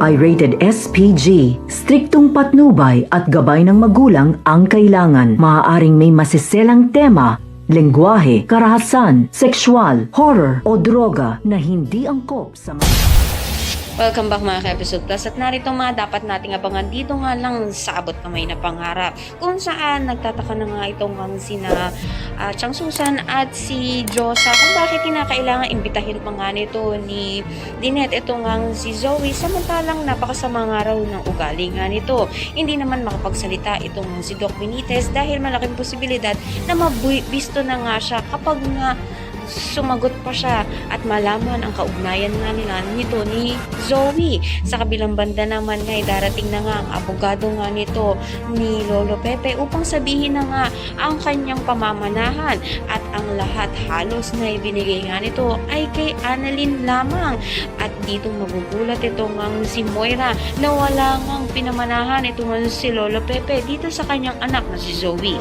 ay rated SPG. Striktong patnubay at gabay ng magulang ang kailangan. Maaaring may masiselang tema, lengguwahe, karahasan, sexual, horror o droga na hindi angkop sa Welcome back mga ka-episode plus at narito mga dapat nating abangan dito nga lang sa abot kamay na pangarap kung saan nagtataka na nga itong sina Chang Susan at si Josa kung bakit kinakailangan imbitahin pa nga nito ni Dinette itong si Zoe samantalang napakasama nga raw ng ugali nga nito. Hindi naman makapagsalita itong si Doc Benitez dahil malaking posibilidad na mabisto na nga siya kapag nga sumagot pa siya at malaman ang kaugnayan nga nila nito ni Zoe. Sa kabilang banda naman nga darating na nga ang abogado nga nito ni Lolo Pepe upang sabihin na nga ang kanyang pamamanahan at ang lahat halos na ibinigay nga nito ay kay Annalyn lamang at dito magugulat itong si Moira na wala ngang pinamanahan itong si Lolo Pepe dito sa kanyang anak na si Zoe.